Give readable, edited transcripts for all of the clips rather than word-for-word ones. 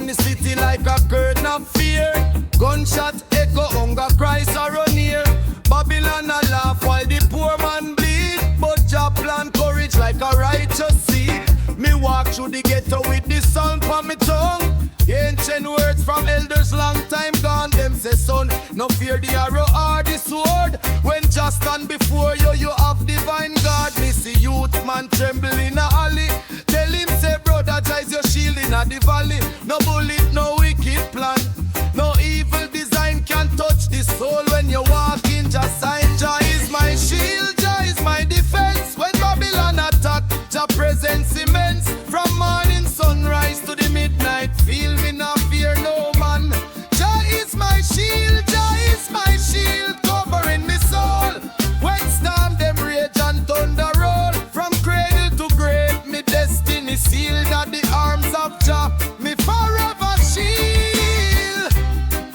on the city like a curtain of fear. Gunshot echo, hunger cries are on here. Babylon a laugh while the poor man bleed. But Jah plant courage like a righteous seed. Me walk through the ghetto with the sound from me tongue. Ancient words from elders long time gone. Them say son, no fear the arrow or the sword. When just stand before you, you have divine God. Me see youth man tremble in a alley. Tell him say brother, Jah is your shield in a the valley. No bullet, no wicked plan, no evil design can touch the soul. When you walk in, just sign Jah is my shield, Jah is my defense. When Babylon attack, Jah presence immense. From morning sunrise to the midnight, feel me not fear no man. Jah is my shield, Jah is my shield, covering me soul. When storm them rage and thunder roll, from cradle to grave, me destiny sealed at the arms of Jah, me forever shield.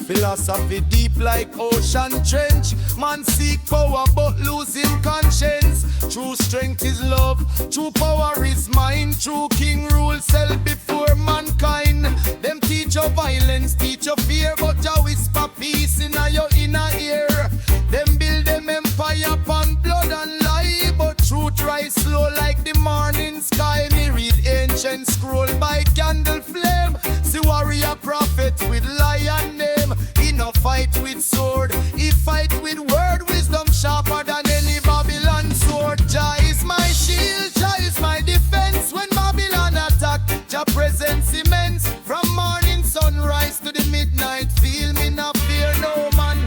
Philosophy deep like ocean trench. Man seek power but losing conscience. True strength is love, true power is mine. True king rule self before mankind. Them teach you violence, teach you fear, but Jah whisper peace in your inner ear. Them build them empire upon blood and lie, but truth rise slow like the morning sky. Me read ancient scroll by candle flame. See warrior prophet with lion name. He no fight with sword, he fight with word. Wisdom sharper than any Babylon sword. Jah is my shield, Jah is my defense. When Babylon attack, Jah presence immense. From morning sunrise to the midnight, feel me not fear no man.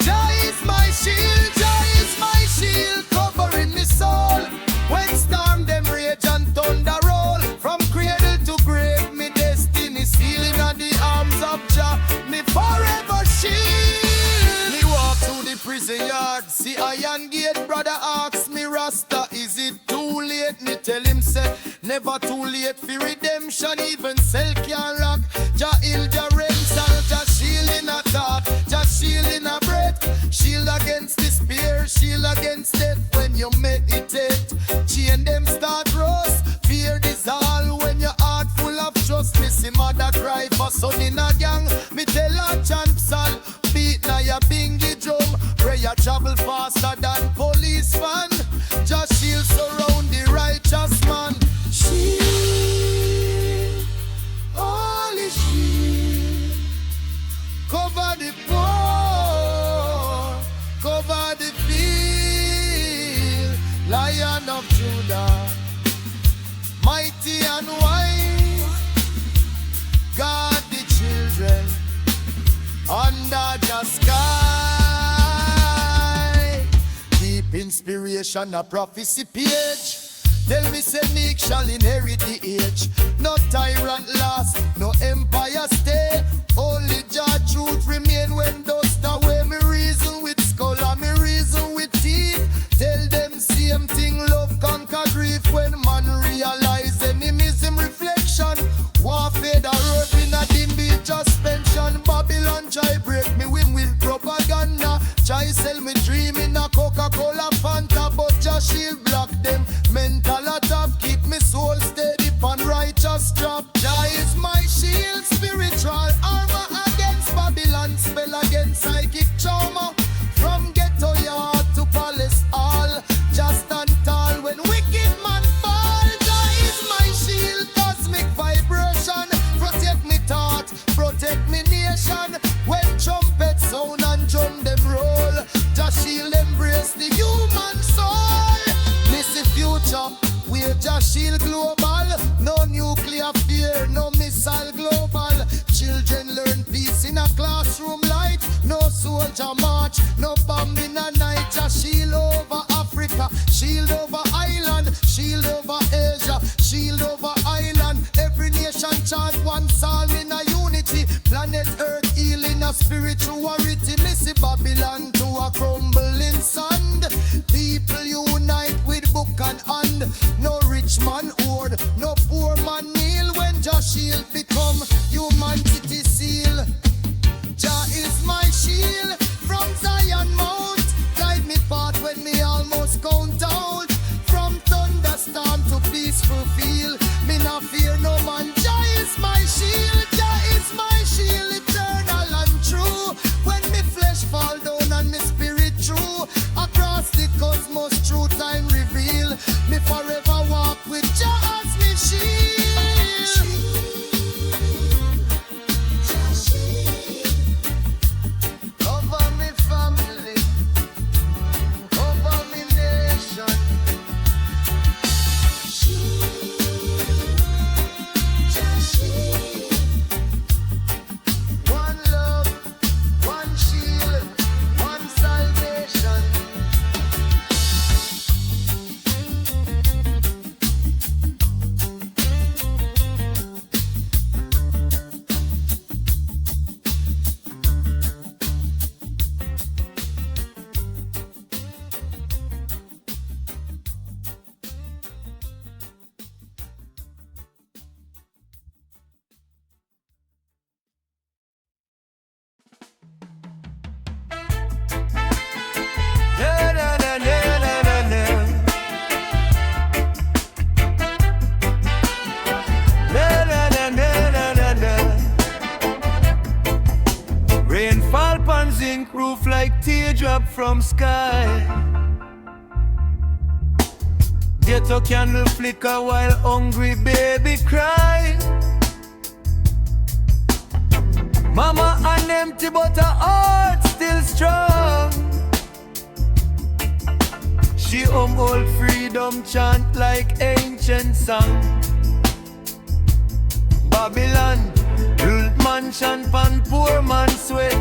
Jah is my shield, Jah is my shield, covering me soul. When storm them rage and thunder roll, from cradle to grave, me destiny sealing at the arms of Jah, me forever shield. Me walk through the prison yard, see iron gate, brother asks me Rasta, is it too late? Me tell him say, never too late for redemption, even cell can rock. Jah heal, Jah ransom, Jah shield in a thought, Jah shield in a breath. Shield against despair, shield against death. When you meditate, chain them start rust. Fear dissolve when your heart full of trust. Me see mother cry for son in a gang. Me tell her chant psalm, beat na Nyabinghi drum. Prayer travel faster than police van. Just shield surround the righteous man. Shield, holy shield, cover the poor, cover the field. Lion of Judah, mighty and wise, guard the children under the sky. Deep inspiration, a prophecy page. Tell me say meek shall inherit the age. No tyrant last, no empire stay. Only Jah truth remain when dust away. Me reason with skull and me reason with teeth. Tell them same thing, love conquer grief. When man realize enemies in reflection. Warfare the road in a dim beat suspension. Babylon try break me with propaganda. Try sell me dream in a Coca-Cola Fanta, but Jah shield block them. Mental attack keep me soul steady on righteous trap. Jah is my shield, spiritual armor against Babylon, spell against psychic trauma. From ghetto yard to palace hall, just stand tall when wicked man fall. Jah is my shield, cosmic vibration. Protect me thought, protect me nation. When trumpet sound and drum them roll, Jah shield embrace the human soul. Miss the future, where Jah shield global. No nuclear fear, no missile global. Children learn peace in a classroom light. No soldier march, no bomb in a night. Jah shield over Africa, shield over island, shield over Asia, shield over island. Every nation chant one psalm in a unity. Planet Earth healing a spirituality. Missy Babylon to a crumbling sand. People unite with book and hand. No rich man hoard, no poor man kneel. When Jah shield become humanity seal. Jah is my shield from Zion Mount. Guide me path when me almost count out. From thunderstorm to peaceful field, me not fear no man. Jah is my shield, Jah is zinc roof like teardrop from sky. Ghetto candle flicker while hungry baby cry. Mama unempty but her heart still strong. She hold freedom chant like ancient song. Babylon built mansion pan poor man sweat.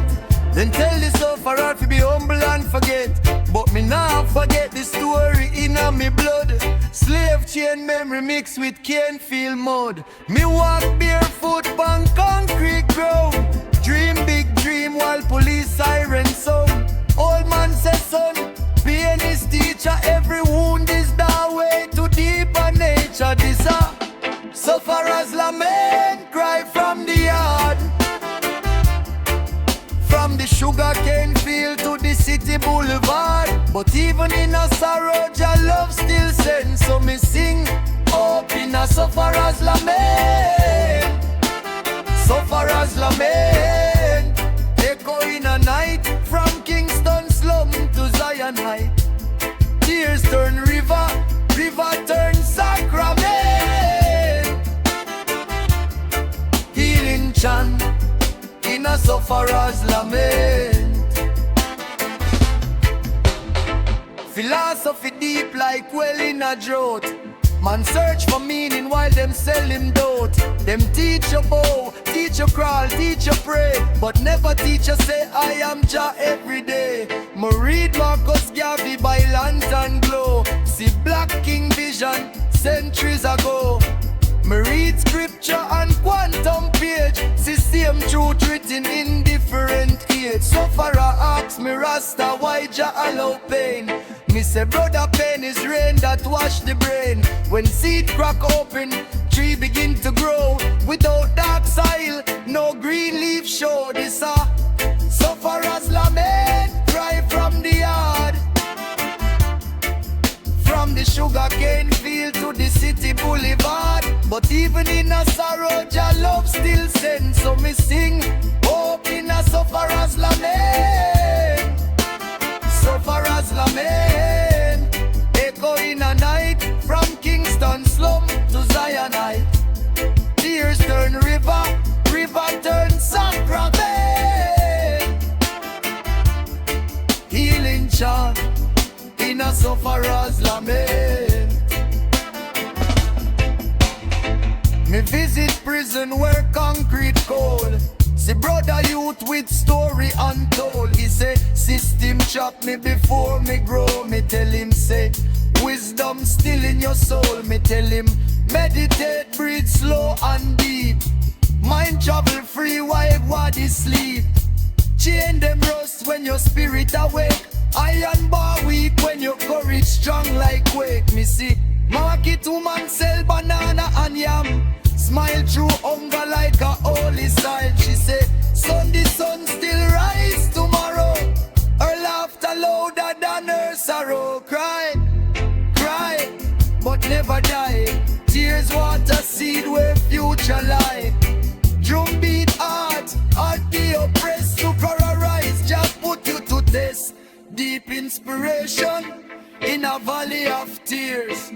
Then tell the sufferer to be humble and forget. But me now forget the story in a me blood. Slave chain memory mixed with cane feel mud. Me walk barefoot on concrete ground. Dream big dream while police siren sound. Old man says son, pain is teacher. Every wound is doorway to deeper nature. This sufferers lament cry from the yard. From the sugar cane field to the city boulevard. But even in a sorrow, Jah love still sends. So me sing up in a sufferer's lament. Sufferer's lament. Echo in a night from Kingston slum to Zion height. Tears turn river, river turn sacrament. Healing chant in a sufferer's lament. Philosophy deep like well in a drought. Man search for meaning while them sell him dote. Them teach you bow, teach you crawl, teach you pray, but never teach you say I am Jah every day. Me read Marcus Garvey by lantern glow. See Black King vision centuries ago. Me read scripture and quantum page. See same truth written in different age. Sufferer asks me Rasta why Jah allow pain. Me say brother pain is rain that wash the brain. When seed crack open, tree begin to grow. Without dark soil, no green leaf show. This sufferers lament, cry from the yard. From the sugar cane field to the city boulevard. But even in a sorrow, Jah love still sends. So me sing, hope in a sufferer's lament. Sufferer's lament. Echo in a night from Kingston slum to Zion height. Tears turn river, river turn sacrament. Healing chant in a sufferer's lament. Me visit prison where concrete cold. See brother youth with story untold. He say system chop me before me grow. Me tell him say wisdom still in your soul. Me tell him meditate, breathe slow and deep. Mind travel free while body sleep. Chain them rust when your spirit awake. Iron bar weak when your courage strong like quake. Me see market woman sell banana and yam. Smile through hunger like a holy sign. She say son, the sun still rise tomorrow. Her laughter louder than her sorrow. Cry, cry, but never die. Tears water seed where future lie. Drum beat heart, heart the oppressed. Super arise, just put you to test. Deep inspiration in a valley of tears.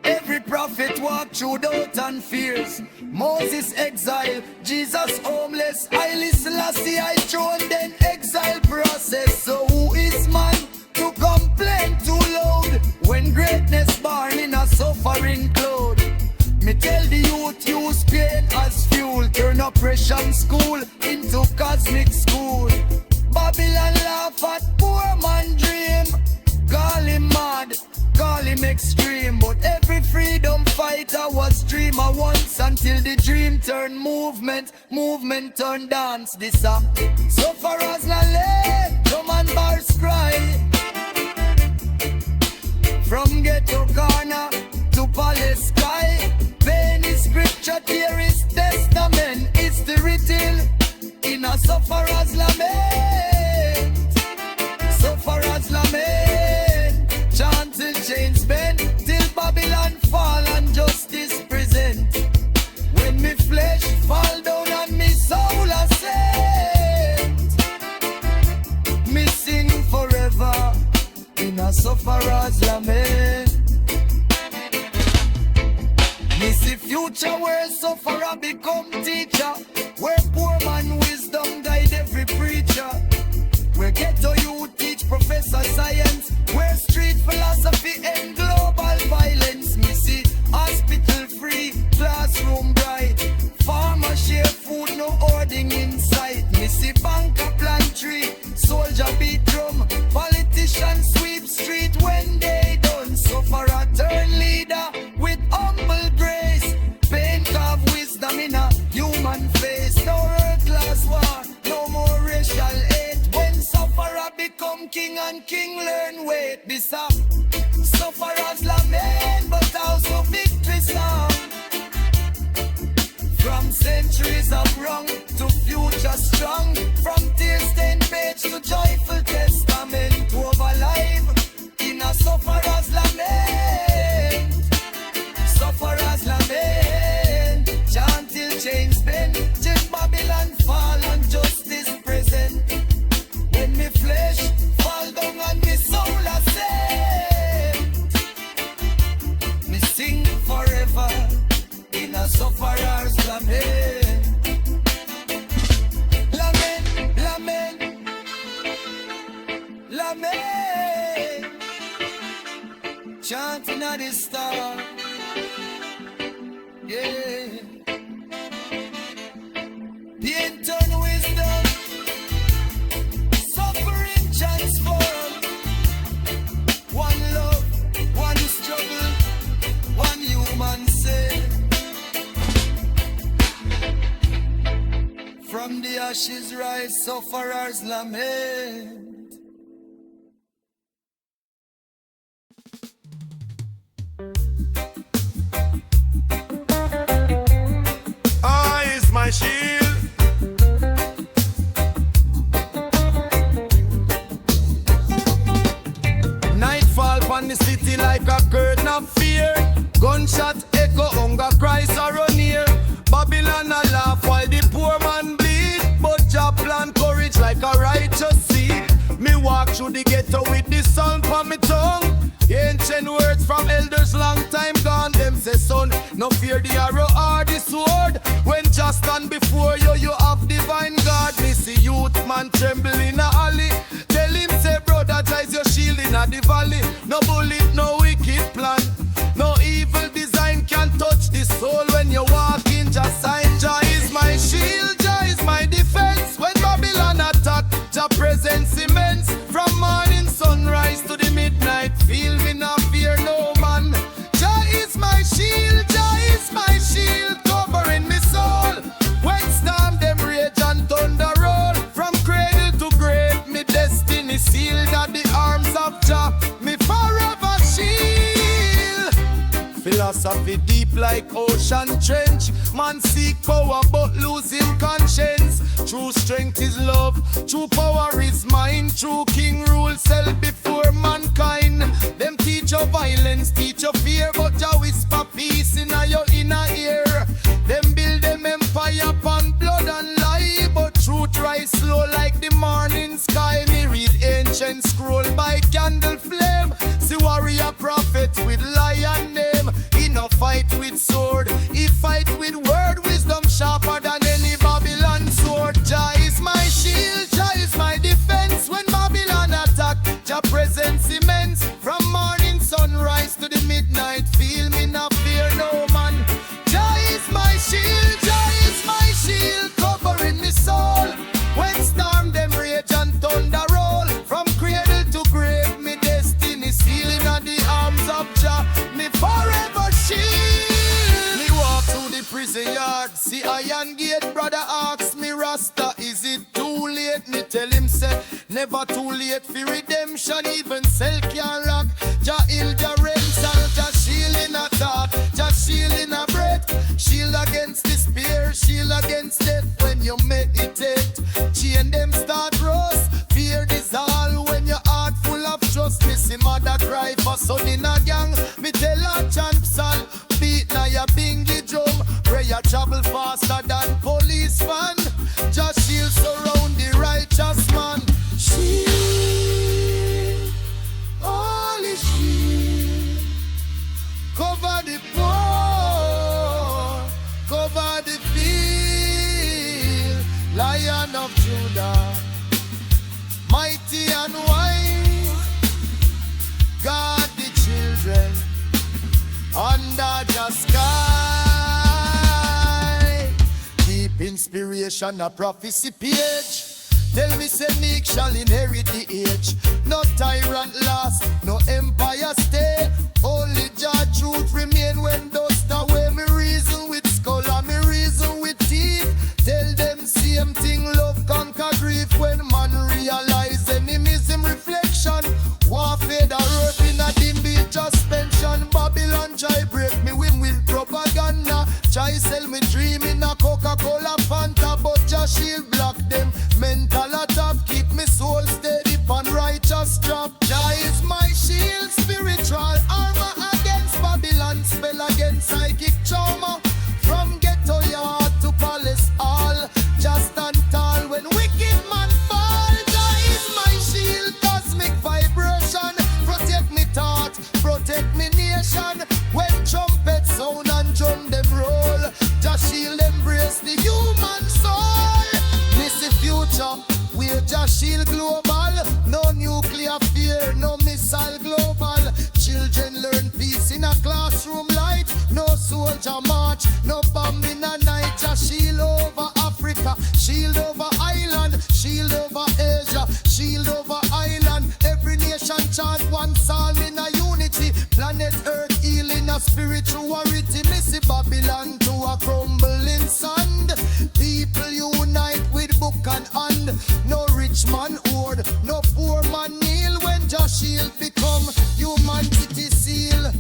Every prophet walked through doubt and fears. Moses exile, Jesus homeless. Haile Selassie I throne, then exile process. So who is man to complain too loud when greatness born in a suffering cloud? Me tell the youth use pain as fuel. Turn oppression school into cosmic school. Babylon laugh at poor man dream. Call him mad, call him extreme. But every freedom fighter was dreamer once. Until the dream turned movement, movement turned dance. This sufferers na late, drum and bars cry. From ghetto corner to palace sky. Pain is scripture, there is testament. It's the retail in a sufferer's lament. Sufferer's lament. Chant till chains bend, till Babylon fall and justice present. When me flesh fall down and me soul ascend. king and king learn wait this up. Sufferers lament, but also victory song. From centuries of wrong to future strong, from tear-stained page to joyful testament, over life in a sufferer's lament. Sufferer's lament, chant till chains bend, till Babylon fall and justice present. When me flesh fall down and me soul ascend, me sing forever in a sufferer's lament. Lament, lament, lament, chanting at the star. Yeah. Pain turn wisdom, suffering transform. One love, one struggle, one human sin. From the ashes rise sufferers lament. My shield, nightfall upon the city like a curtain of fear. Gunshot echo, hunger cries are near. Babylon a laugh while the poor man bleed, but Jah plan courage like a righteous seed. Me walk through the ghetto with the song from me tongue. Ancient words from elders long time gone. Them say son, no fear the arrow or the sword. When just stand before you, you have divine God. Me see youth man tremble in a alley. Tell him say brother, rise your shield in a the valley. No bullet, no wicked plan, no evil design can touch the soul. When you walk in, just sign Jah is my shield, Jah is my defense. When Babylon attack, Jah presence immense. From morning sunrise to the midnight, feel me not fear no man. Jah is my shield, Jah is my shield, covering me soul. When storm them rage and thunder roll, from cradle to grave, me destiny sealed at the arms of Jah, me forever shield. Philosophy deep like ocean trench. Man seek power but losing conscience. True strength is love, true power is mine. True king rule sell before mankind. Them teach you violence, teach you fear, but Jah whisper peace in your inner ear. Them build them empire upon blood and lie, but truth rise slow like the morning sky. Me read ancient scroll by candle flame. See warrior prophet with lion name. He no fight with sword, he fight with word. Wisdom sharper than any Babylon sword. Jah is my shield, Jah is my defense. When Babylon attack, Jah presence immense. From morning sunrise to the midnight, feel me not fear no man. Jah is my shield, Jah is my shield, covering me soul. When storm them rage and thunder roll, from cradle to grave, me destiny sealing at the arms of Jah, me forever shield. Me walk through the prison yard, see iron gate, brother asks me Rasta, is it too late? Me tell him say, never too late for redemption. Even cell can rock, Jah heal, Jah ransom, Jah shield in a thought, Jah shield in a breath. Shield against despair, shield against death. When you meditate, chain them start rust. Fear dissolve when your heart full of trust. Me see mother cry for son in a gang. Me tell her chant psalm, beat na Nyabinghi drum. Prayer travel faster than police van. Just shield surround the righteous man. Shield, holy shield, cover the poor, cover the field. Lion of Judah, mighty and wise, guard the children under the sky. Keep inspiration a prophecy page. Tell me say meek shall inherit the age. No tyrant last, no empire stay. Only Jah truth remain when dust away. Me reason with skull and me reason with teeth. Tell them same thing, love conquer grief. When man realize enemies him reflect. Jah march. No bomb in a night, Jah shield over Africa, shield over island, shield over Asia, shield over island. Every nation chant one psalm in a unity. Planet Earth healing a spirituality. Missy Babylon to a crumbling sand. People unite with book and hand. No rich man hoard, no poor man kneel. When Jah shield become humanity seal.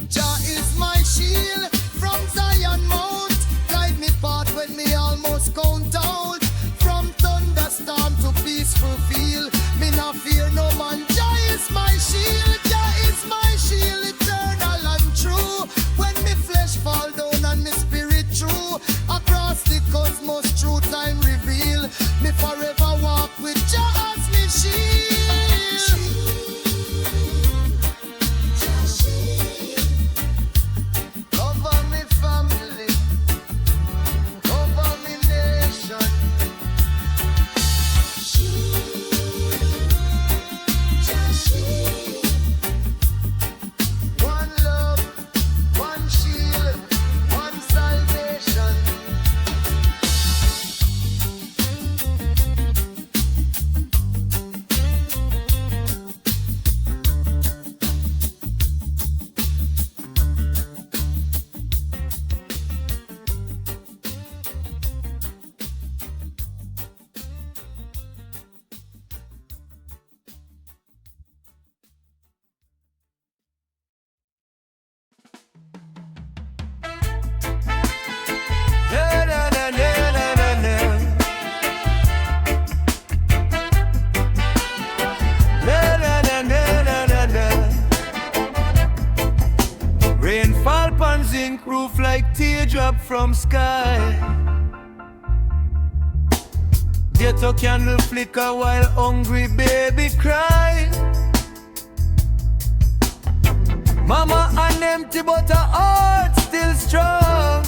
Jah is my shield from Zion Mount. Guide me path when me almost count out. From thunderstorm to peaceful field. Me not fear no man. Jah is my shield. Jah is my shield, eternal and true. When me flesh fall down and me spirit true. Across the cosmos, true time reveal. Me forever walk with Jah as me shield. Cover me family, cover me nation. One love, one shield, one salvation. Rainfall pan zinc roof like teardrop from sky. Ghetto candle flicker while hungry baby cry. Mama unempty but her heart still strong.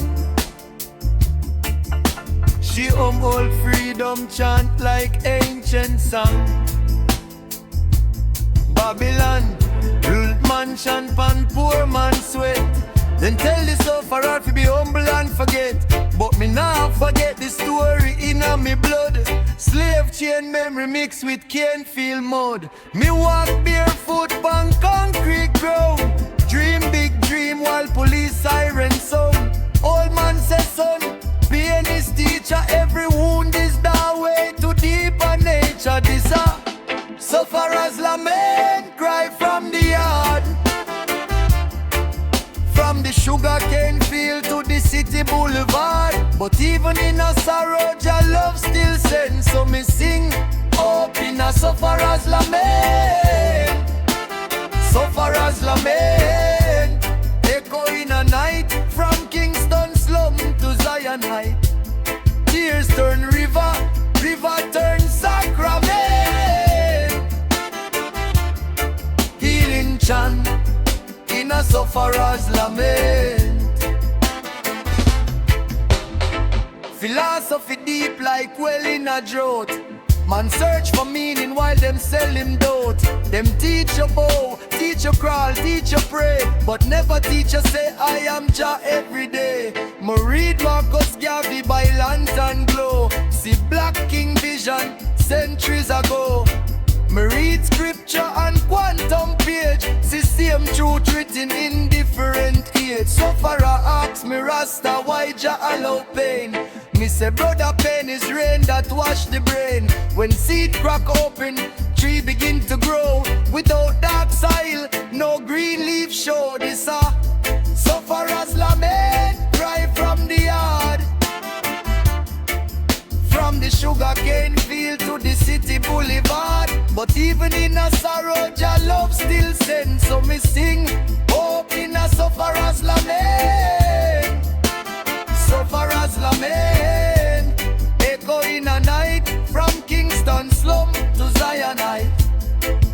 She hold freedom chant like ancient song. Babylon build mansion pan poor man sweat. Then tell the sufferer to be humble and forget. But me now forget the story in me blood. Slave chain memory mixed with cane feel mud. Me walk barefoot on concrete ground. Dream big dream while police siren sound. Old man says son, pain is teacher. Every wound is doorway to deeper nature. This sufferers lament cry from the yard. From the sugar cane field to the city boulevard. But even in a sorrow, Jah love still sends. So me sing up in a sufferer's lament. Sufferer's lament. Echo in a night from Kingston slum to Zion height. Tears turn river, river turn sacrament. Healing chant in a sufferer's lament. Philosophy deep like well in a drought. Man search for meaning while them sell him doubt. Them teach you bow, teach you crawl, teach you pray, but never teach you say I am Jah every day. Me read Marcus Garvey by lantern glow. See Black King vision centuries ago. Me read scripture and quantum page. See same truth written in different age. Sufferer asks me Rasta why Jah allow pain. Me say brother pain is rain that wash the brain. When seed crack open, tree begin to grow. Without dark soil, no green leaf show. This sufferers lament, cry from the yard. From the sugar cane field to the city boulevard. But even in a sorrow, Jah love still sends. So me sing, hope in a sufferer's lament. Sufferer's lament. Echo in a night from Kingston slum to Zion height.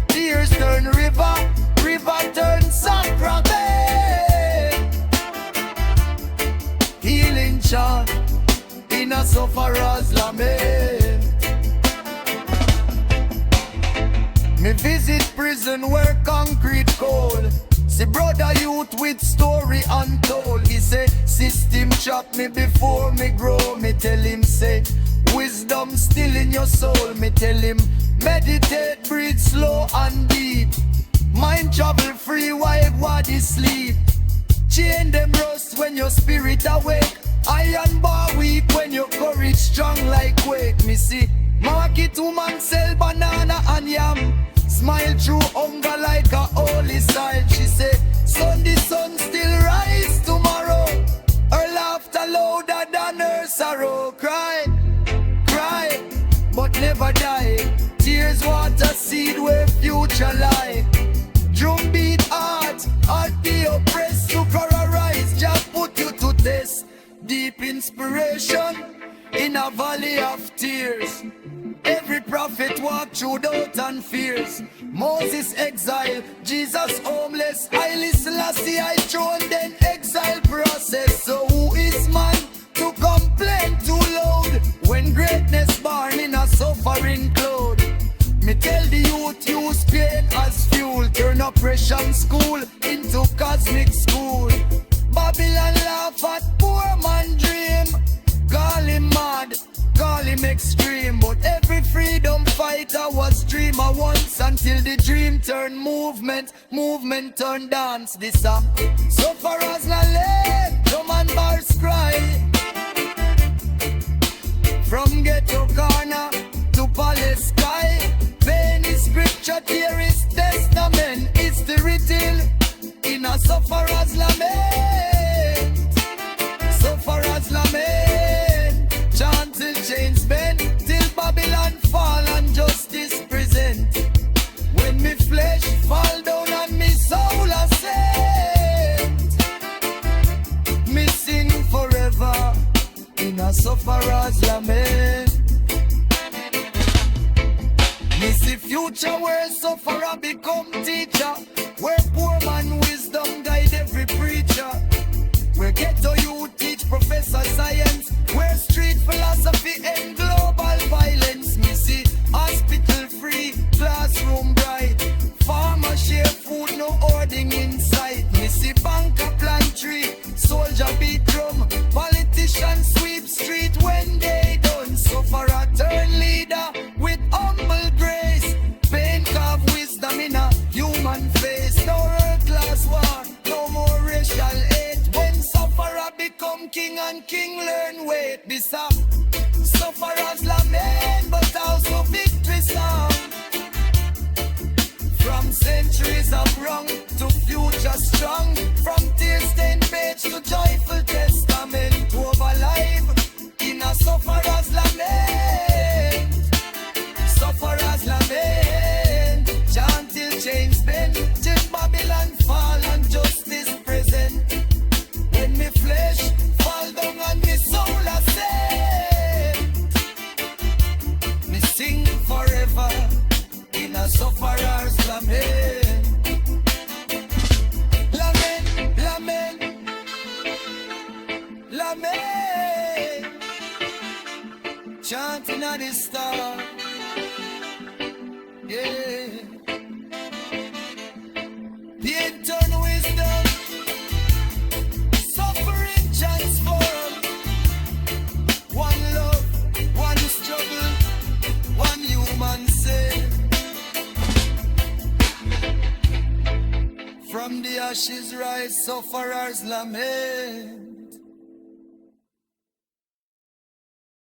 Tears turn river, river turn sacrament. Healing chant in a sufferer's lament. Me visit prison where concrete cold. See brother youth with story untold. He say, system chop me before me grow. Me tell him say, wisdom still in your soul. Me tell him, meditate, breathe slow and deep. Mind travel free while body sleep. Chain them rust when your spirit awake. Iron bar weak when your courage strong like quake. Me see market woman sell banana and yam. Smile through hunger like a holy sign. She say, son, the sun still rise tomorrow. Her laughter louder than her sorrow. Cry, cry, but never die. Tears water seed where future lie. Drum beat heart the oppressed to rise. Just put you to test. Deep inspiration in a valley of tears. Every prophet walked through doubt and fears. Moses exile, Jesus homeless. Haile Selassie I throne, then exile process. So who is man to complain too loud when greatness born in a suffering cloud? Me tell the youth use pain as fuel. Turn oppression school into cosmic school. Babylon laugh at poor man dream. Call him mad, call him extreme. But every freedom fighter was dreamer once. Until the dream turned movement, movement turned dance. This so far as la land, drum and bars cry. From ghetto corner to palace sky. Pain is scripture, theorist, testament. It's the retail in a sufferer's lament. Sufferer's lament. Chant till chains bend, till Babylon fall and justice present. When me flesh fall down and me soul ascend, me sing forever in a sufferer's lament. Me see future where sufferer become teacher, where poor man wisdom guide every preacher, where ghetto youth teach professor science, where street philosophy and global violence. Me see hospital free, classroom bright, farmer share food, no hoarding inside. Me see banker plant tree, soldier beat drum, politician sweep street when they done. Sufferer turn leader with humble grace. Pain carve wisdom in a human face. No earth class war, no more racial hate. When sufferer become king and king learn wait. This up sufferers lament, but also victory song. From centuries of wrong to future strong. From tear-stained page to joyful testament. Over life in a sufferer's lament. Sufferer's lament. Chant till chains bend, till Babylon fall and justice present. When me flesh fall down and me soul ascend, me sing forever in a sufferer's lament. Lament, lament, lament. Chanting at the star. Yeah. The eternal wisdom, suffering transform. One love, one struggle, one human sin. From the ashes rise sufferers lament.